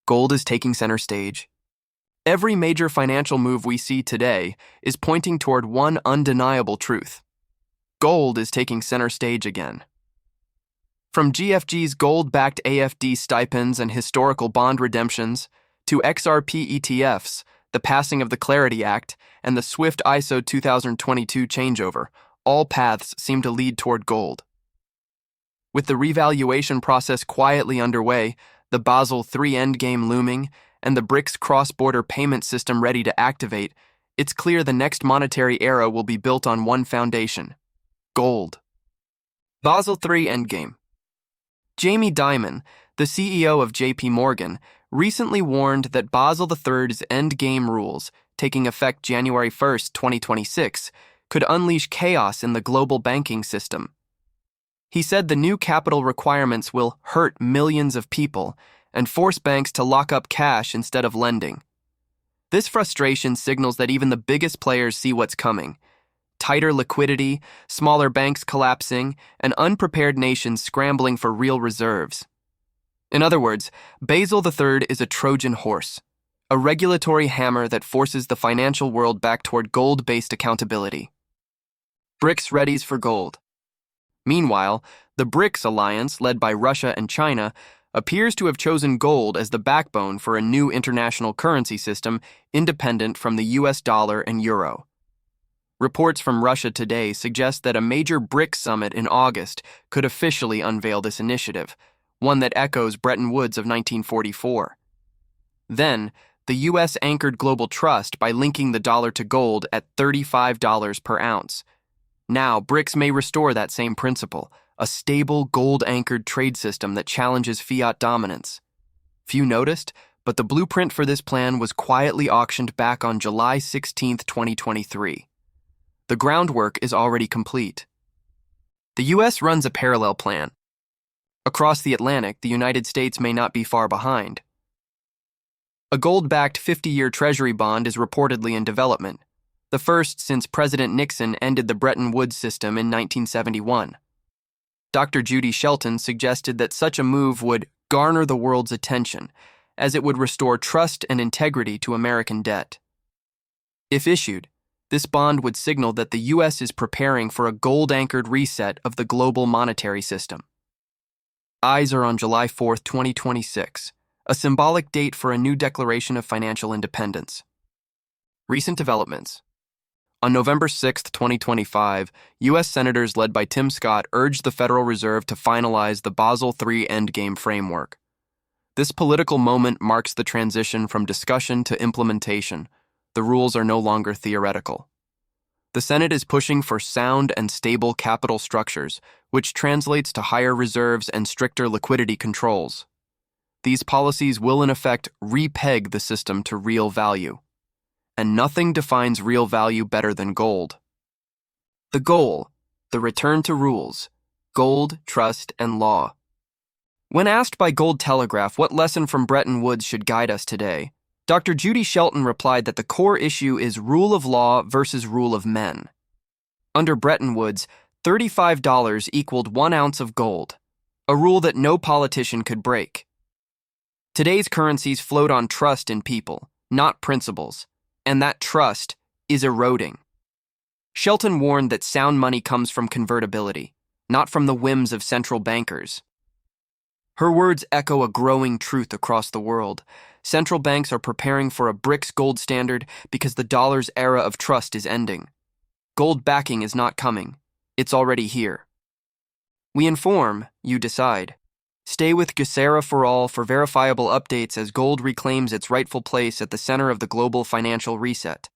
Gold is taking center stage. Every major financial move we see today is pointing toward one undeniable truth. Gold is taking center stage again. From GFG's gold-backed AFD stipends and historical bond redemptions, to XRP ETFs, the passing of the Clarity Act, and the swift ISO 2022 changeover, all paths seem to lead toward gold. With the revaluation process quietly underway, the Basel III End Game looming, and the BRICS cross-border payment system ready to activate, it's clear the next monetary era will be built on one foundation: gold. Basel III End Game. Jamie Dimon, the CEO of JP Morgan, recently warned that Basel III's End Game rules, taking effect January 1, 2026, could unleash chaos in the global banking system. He said the new capital requirements will hurt millions of people and force banks to lock up cash instead of lending. This frustration signals that even the biggest players see what's coming: tighter liquidity, smaller banks collapsing, and unprepared nations scrambling for real reserves. In other words, Basel III is a Trojan horse, a regulatory hammer that forces the financial world back toward gold-based accountability. BRICS readies for gold. Meanwhile, the BRICS alliance, led by Russia and China, appears to have chosen gold as the backbone for a new international currency system independent from the US dollar and euro. Reports from Russia today suggest that a major BRICS summit in August could officially unveil this initiative, one that echoes Bretton Woods of 1944. Then, the US anchored global trust by linking the dollar to gold at $35 per ounce. Now, BRICS may restore that same principle, a stable, gold-anchored trade system that challenges fiat dominance. Few noticed, but the blueprint for this plan was quietly auctioned back on July 16, 2023. The groundwork is already complete. The U.S. runs a parallel plan. Across the Atlantic, the United States may not be far behind. A gold-backed 50-year Treasury bond is reportedly in development, the first since President Nixon ended the Bretton Woods system in 1971. Dr. Judy Shelton suggested that such a move would garner the world's attention, as it would restore trust and integrity to American debt. If issued, this bond would signal that the U.S. is preparing for a gold-anchored reset of the global monetary system. Eyes are on July 4, 2026, a symbolic date for a new declaration of financial independence. Recent developments. On November 6, 2025, U.S. Senators led by Tim Scott urged the Federal Reserve to finalize the Basel III End Game framework. This political moment marks the transition from discussion to implementation. The rules are no longer theoretical. The Senate is pushing for sound and stable capital structures, which translates to higher reserves and stricter liquidity controls. These policies will, in effect, repeg the system to real value. And nothing defines real value better than gold. The goal: the return to rules, gold, trust, and law. When asked by Gold Telegraph what lesson from Bretton Woods should guide us today, Dr. Judy Shelton replied that the core issue is rule of law versus rule of men. Under Bretton Woods, $35 equaled 1 ounce of gold, a rule that no politician could break. Today's currencies float on trust in people, not principles. And that trust is eroding. Shelton warned that sound money comes from convertibility, not from the whims of central bankers. Her words echo a growing truth across the world. Central banks are preparing for a BRICS gold standard because the dollar's era of trust is ending. Gold backing is not coming. It's already here. We inform, you decide. Stay with GESARA for all for verifiable updates as gold reclaims its rightful place at the center of the global financial reset.